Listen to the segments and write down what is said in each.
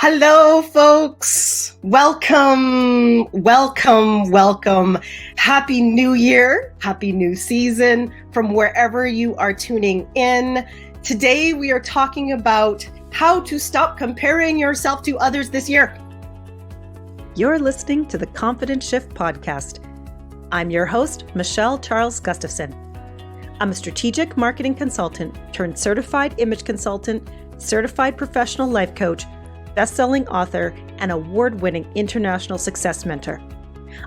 Hello, folks. Welcome, welcome, welcome. Happy New Year. Happy new season from wherever you are tuning in. Today, we are talking about how to stop comparing yourself to others this year. You're listening to the Confident Shift podcast. I'm your host, Michele Charles Gustafson. I'm a strategic marketing consultant turned certified image consultant, certified professional life coach, best-selling author, and award-winning international success mentor.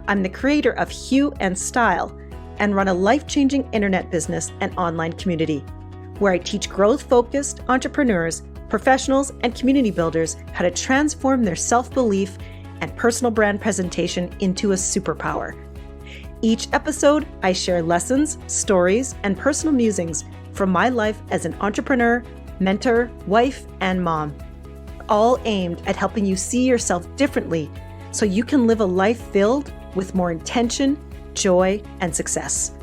I'm the creator of Hue and Style and run a life-changing internet business and online community where I teach growth-focused entrepreneurs, professionals, and community builders how to transform their self-belief and personal brand presentation into a superpower. Each episode, I share lessons, stories, and personal musings from my life as an entrepreneur, mentor, wife, and mom, all aimed at helping you see yourself differently so you can live a life filled with more intention, joy, and success.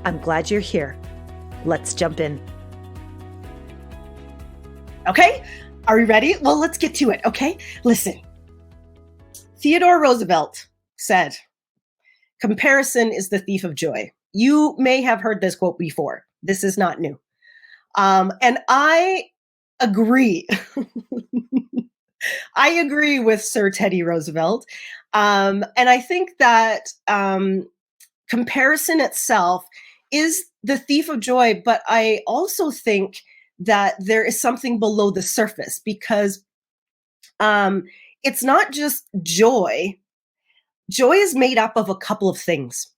I'm glad you're here. Let's jump in. Okay, are we ready? Well, let's get to it, okay? Listen, Theodore Roosevelt said, "Comparison is the thief of joy." You may have heard this quote before. This is not new. And I agree. I agree with Sir Teddy Roosevelt. And I think that comparison itself is the thief of joy, but I also think that there is something below the surface because it's not just joy. Joy is made up of a couple of things,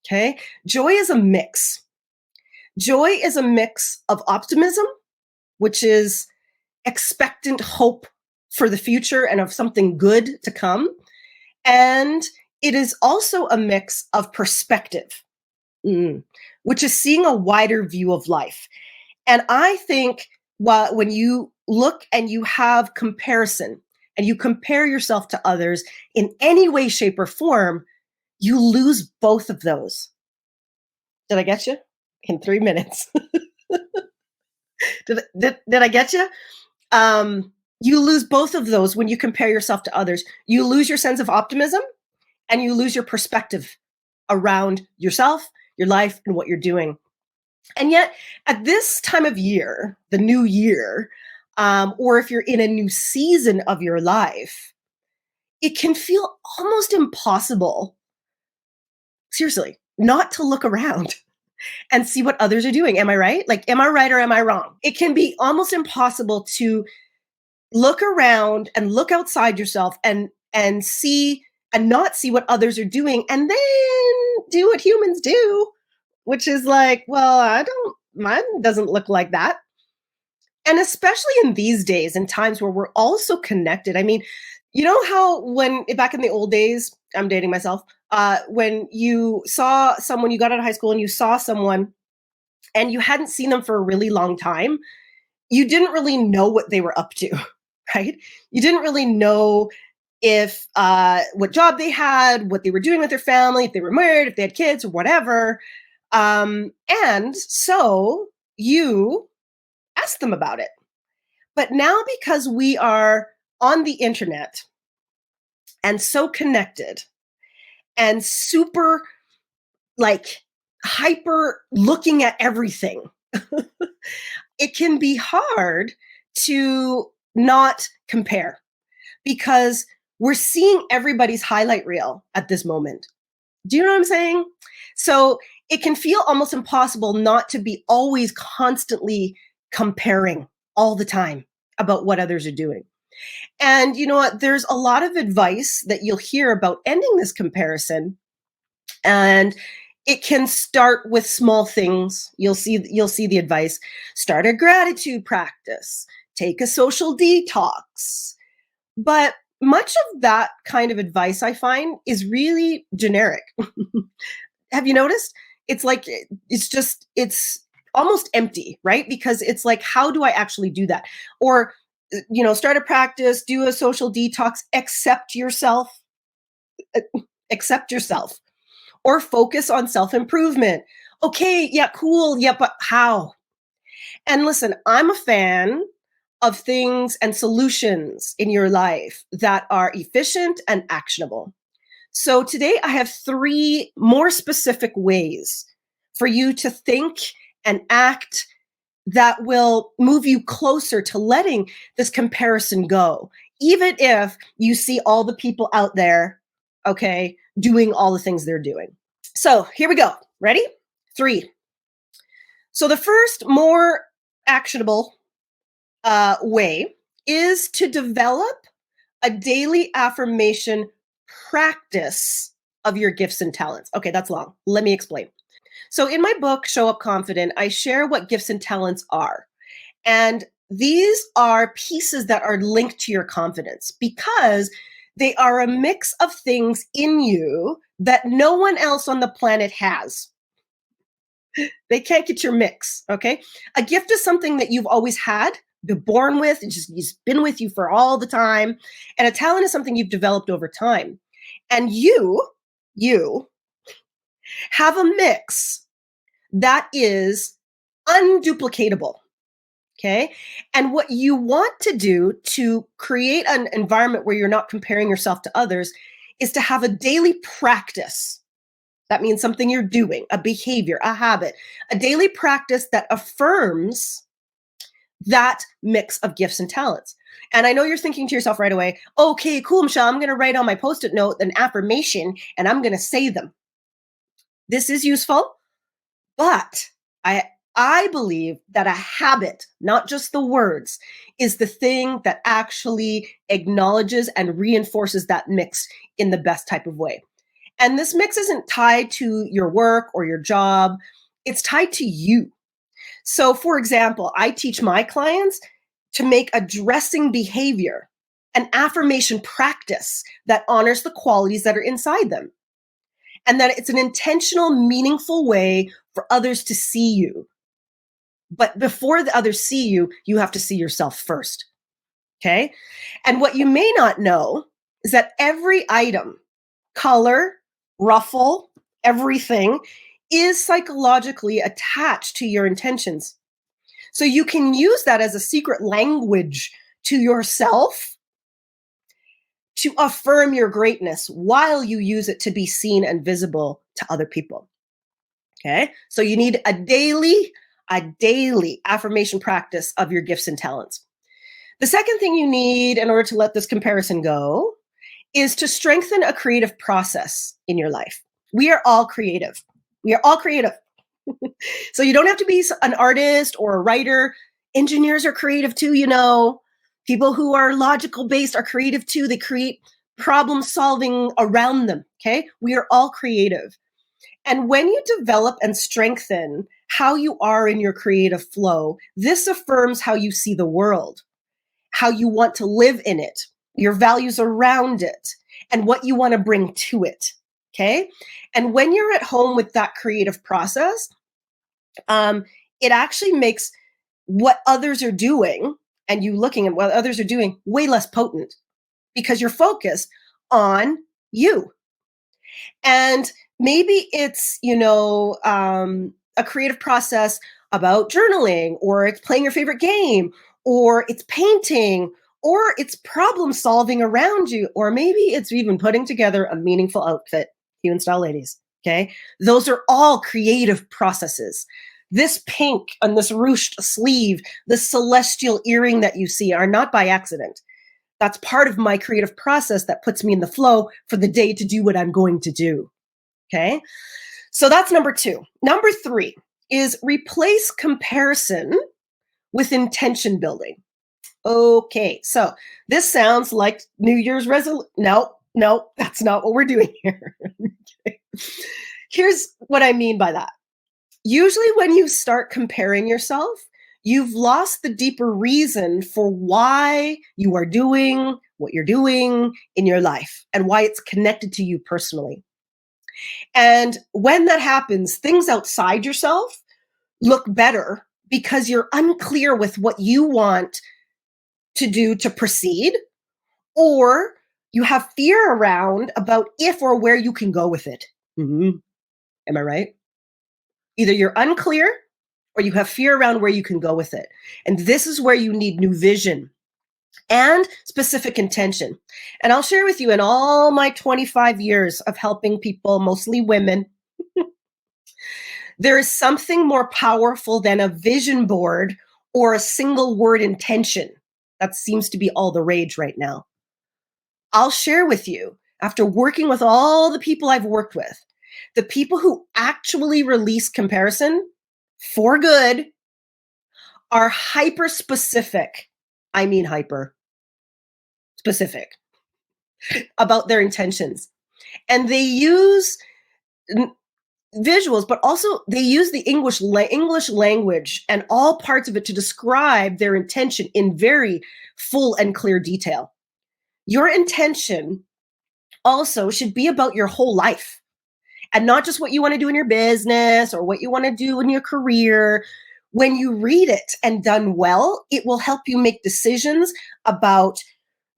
okay? Joy is a mix. Joy is a mix of optimism, which is expectant hope for the future and of something good to come. And it is also a mix of perspective, which is seeing a wider view of life. And I think when you look and you have comparison and you compare yourself to others in any way, shape, or form, you lose both of those. Did I get you? In 3 minutes. Did I get you? You lose both of those when you compare yourself to others. You lose your sense of optimism and you lose your perspective around yourself, your life, and what you're doing. And yet, at this time of year, the new year, or if you're in a new season of your life, it can feel almost impossible, seriously, not to look around and see what others are doing. Am I right? Like, am I right or am I wrong? It can be almost impossible to look around and look outside yourself and see and not see what others are doing and then do what humans do, which is like, well, mine doesn't look like that. And especially in these days, in times where we're all so connected. I mean, you know how back in the old days, I'm dating myself, when you saw someone, you got out of high school and you saw someone and you hadn't seen them for a really long time, you didn't really know what they were up to, right? You didn't really know if what job they had, what they were doing with their family, if they were married, if they had kids or whatever. And so you asked them about it. But now because we are on the internet and so connected and super like hyper looking at everything, it can be hard to not compare because we're seeing everybody's highlight reel at this moment. Do you know what I'm saying? So it can feel almost impossible not to be always constantly comparing all the time about what others are doing. And you know what? There's a lot of advice that you'll hear about ending this comparison. And it can start with small things. You'll see the advice. Start a gratitude practice. Take a social detox. But much of that kind of advice, I find, is really generic. Have you noticed? It's like, it's almost empty, right? Because it's like, how do I actually do that? Or, start a practice, do a social detox, accept yourself, or focus on self-improvement. Okay, yeah, cool. Yeah, but how? And listen, I'm a fan of things and solutions in your life that are efficient and actionable. So today I have 3 more specific ways for you to think and act that will move you closer to letting this comparison go, even if you see all the people out there, okay, doing all the things they're doing. So here we go. Ready? 3. So the first, more actionable way is to develop a daily affirmation practice of your gifts and talents. Okay, that's long. Let me explain. So in my book, Show Up Confident, I share what gifts and talents are. And these are pieces that are linked to your confidence because they are a mix of things in you that no one else on the planet has. They can't get your mix, okay? A gift is something that you've always had, been born with, it's been with you for all the time. And a talent is something you've developed over time. And you have a mix that is unduplicatable, okay? And what you want to do to create an environment where you're not comparing yourself to others is to have a daily practice. That means something you're doing, a behavior, a habit, a daily practice that affirms that mix of gifts and talents. And I know you're thinking to yourself right away, okay, cool, Michele, I'm going to write on my Post-it note an affirmation and I'm going to say them. This is useful, but I believe that a habit, not just the words, is the thing that actually acknowledges and reinforces that mix in the best type of way. And this mix isn't tied to your work or your job. It's tied to you. So for example, I teach my clients to make a dressing behavior, an affirmation practice that honors the qualities that are inside them. And that it's an intentional, meaningful way for others to see you. But before the others see you, you have to see yourself first. Okay? And what you may not know is that every item, color, ruffle, everything is psychologically attached to your intentions. So you can use that as a secret language to yourself to affirm your greatness while you use it to be seen and visible to other people. Okay? So you need a daily affirmation practice of your gifts and talents. The second thing you need in order to let this comparison go is to strengthen a creative process in your life. We are all creative. We are all creative. So you don't have to be an artist or a writer. Engineers are creative too, you know. People who are logical based are creative too. They create problem solving around them, okay? We are all creative. And when you develop and strengthen how you are in your creative flow, this affirms how you see the world, how you want to live in it, your values around it, and what you want to bring to it, okay? And when you're at home with that creative process, it actually makes what others are doing and you looking at what others are doing way less potent because you're focused on you. And maybe it's, a creative process about journaling, or it's playing your favorite game, or it's painting, or it's problem solving around you, or maybe it's even putting together a meaningful outfit, human style ladies. Okay. Those are all creative processes. This pink and this ruched sleeve, this celestial earring that you see are not by accident. That's part of my creative process that puts me in the flow for the day to do what I'm going to do. Okay. So that's number 2. Number 3 is replace comparison with intention building. Okay. So this sounds like New Year's resolution. No, that's not what we're doing here. Okay. Here's what I mean by that. Usually when you start comparing yourself, you've lost the deeper reason for why you are doing what you're doing in your life and why it's connected to you personally. And when that happens, things outside yourself look better because you're unclear with what you want to do to proceed, or you have fear around about if or where you can go with it. Mm-hmm. Am I right? Either you're unclear or you have fear around where you can go with it. And this is where you need new vision and specific intention. And I'll share with you, in all my 25 years of helping people, mostly women, there is something more powerful than a vision board or a single word intention. That seems to be all the rage right now. I'll share with you, after working with all the people I've worked with, the people who actually release comparison for good are hyper specific. I mean, hyper specific about their intentions. And they use visuals, but also they use the English language and all parts of it to describe their intention in very full and clear detail. Your intention also should be about your whole life and not just what you want to do in your business or what you want to do in your career. When you read it and done well, it will help you make decisions about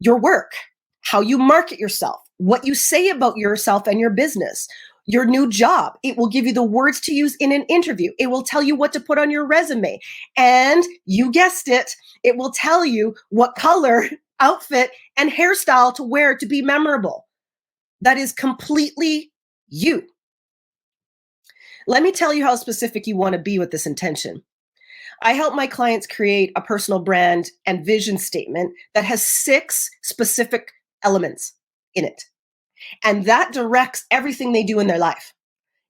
your work, how you market yourself, what you say about yourself and your business, your new job. It will give you the words to use in an interview. It will tell you what to put on your resume. And you guessed it, it will tell you what color, outfit, and hairstyle to wear to be memorable. That is completely you. Let me tell you how specific you want to be with this intention. I help my clients create a personal brand and vision statement that has 6 specific elements in it. And that directs everything they do in their life.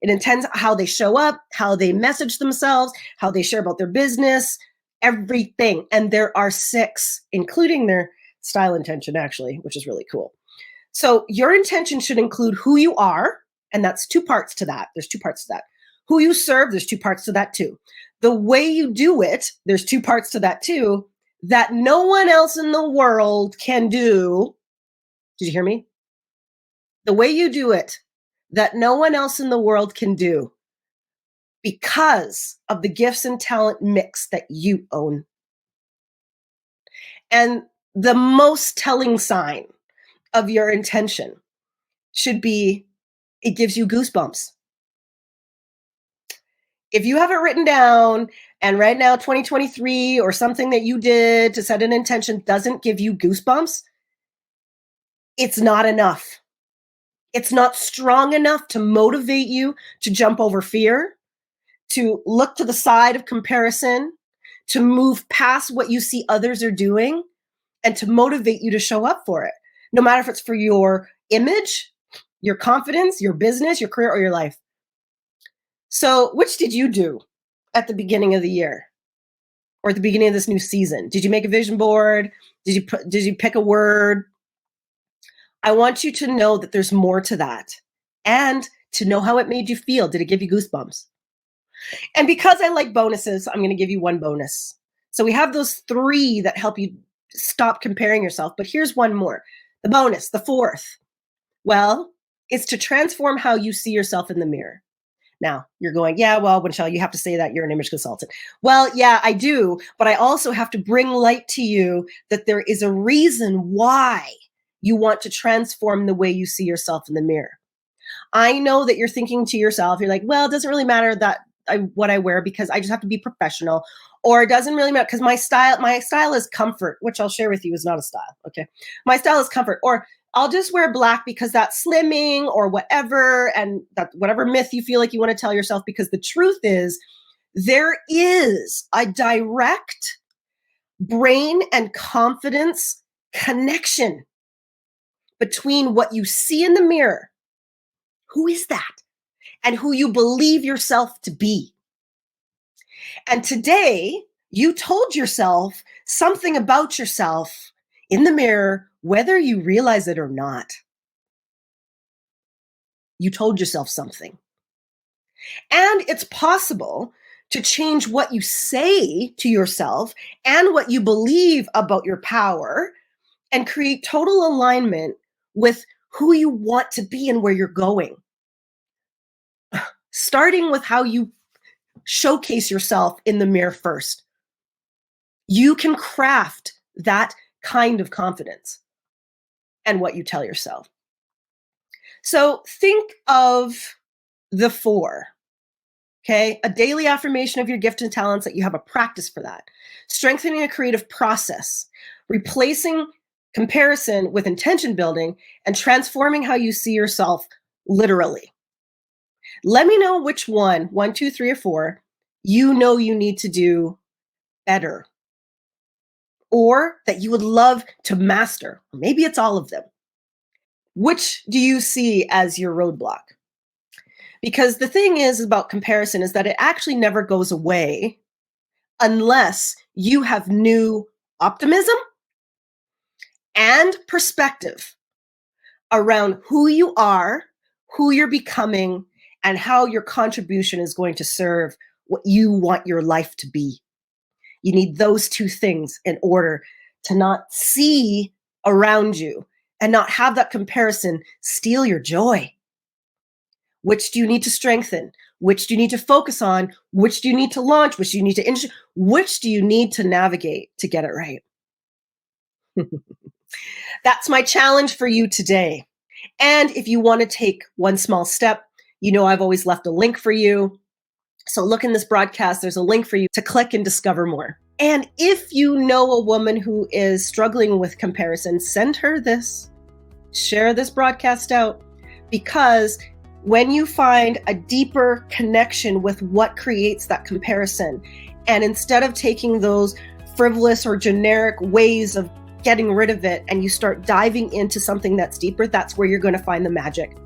It intends how they show up, how they message themselves, how they share about their business, everything. And there are 6, including their style intention, actually, which is really cool. So your intention should include who you are, and that's 2 parts to that. There's 2 parts to that. Who you serve, there's 2 parts to that too. The way you do it, there's 2 parts to that too, that no one else in the world can do. Did you hear me? The way you do it, that no one else in the world can do, because of the gifts and talent mix that you own. And the most telling sign of your intention should be, it gives you goosebumps. If you have it written down and right now 2023 or something that you did to set an intention doesn't give you goosebumps, it's not enough. It's not strong enough to motivate you to jump over fear, to look to the side of comparison, to move past what you see others are doing, and to motivate you to show up for it. No matter if it's for your image, your confidence, your business, your career, or your life. So which did you do at the beginning of the year or at the beginning of this new season? Did you make a vision board? Did you pick a word? I want you to know that there's more to that and to know how it made you feel. Did it give you goosebumps? And because I like bonuses, I'm going to give you 1 bonus. So we have those 3 that help you stop comparing yourself. But here's 1 more. The bonus, the 4th. Well, it's to transform how you see yourself in the mirror. Now, you're going, yeah, well, Michele, you have to say that you're an image consultant. Well, yeah, I do. But I also have to bring light to you that there is a reason why you want to transform the way you see yourself in the mirror. I know that you're thinking to yourself, you're like, well, it doesn't really matter that what I wear because I just have to be professional. Or it doesn't really matter because my style is comfort, which I'll share with you is not a style. Okay. My style is comfort. Or I'll just wear black because that's slimming or whatever. And that whatever myth you feel like you want to tell yourself, because the truth is there is a direct brain and confidence connection between what you see in the mirror, who is that, and who you believe yourself to be. And today, you told yourself something about yourself in the mirror, whether you realize it or not. You told yourself something. And it's possible to change what you say to yourself and what you believe about your power and create total alignment with who you want to be and where you're going. Starting with how you showcase yourself in the mirror first. You can craft that kind of confidence and what you tell yourself. So think of the 4. Okay, a daily affirmation of your gift and talents, that you have a practice for that. Strengthening a creative process, replacing comparison with intention building, and transforming how you see yourself literally. Let me know which one, 2, 3, or 4, you know you need to do better, or that you would love to master. Maybe it's all of them. Which do you see as your roadblock? Because the thing is about comparison is that it actually never goes away unless you have new optimism and perspective around who you are, who you're becoming, and how your contribution is going to serve what you want your life to be. You need those two things in order to not see around you and not have that comparison steal your joy. Which do you need to strengthen? Which do you need to focus on? Which do you need to launch? Which do you need to introduce? Which do you need to navigate to get it right? That's my challenge for you today. And if you want to take one small step, you know I've always left a link for you. So look in this broadcast, there's a link for you to click and discover more. And if you know a woman who is struggling with comparison, send her this. Share this broadcast out, because when you find a deeper connection with what creates that comparison, and instead of taking those frivolous or generic ways of getting rid of it, and you start diving into something that's deeper, that's where you're going to find the magic.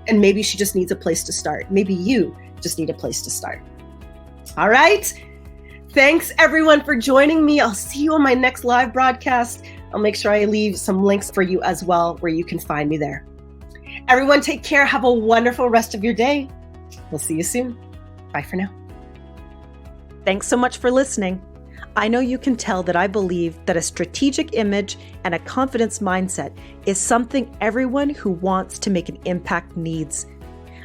And maybe she just needs a place to start. Maybe you just need a place to start. All right. Thanks everyone for joining me. I'll see you on my next live broadcast. I'll make sure I leave some links for you as well where you can find me there. Everyone take care. Have a wonderful rest of your day. We'll see you soon. Bye for now. Thanks so much for listening. I know you can tell that I believe that a strategic image and a confidence mindset is something everyone who wants to make an impact needs.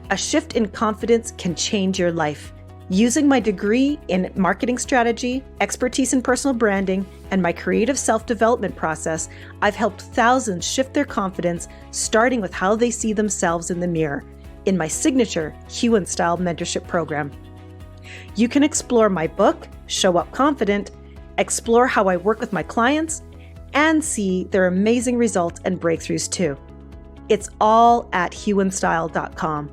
A shift in confidence can change your life. Using my degree in marketing strategy, expertise in personal branding, and my creative self-development process, I've helped thousands shift their confidence, starting with how they see themselves in the mirror, in my signature Hue & Style mentorship program. You can explore my book, Show Up Confident, explore how I work with my clients, and see their amazing results and breakthroughs too. It's all at hueandstyle.com.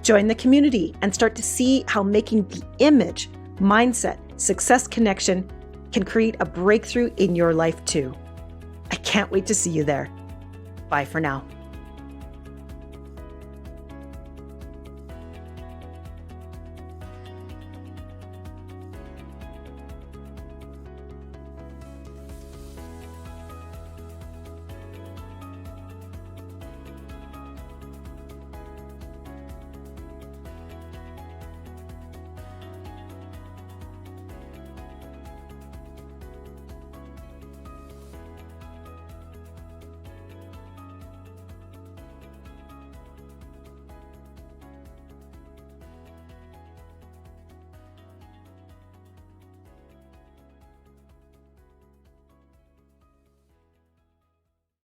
Join the community and start to see how making the image, mindset, success connection can create a breakthrough in your life too. I can't wait to see you there. Bye for now.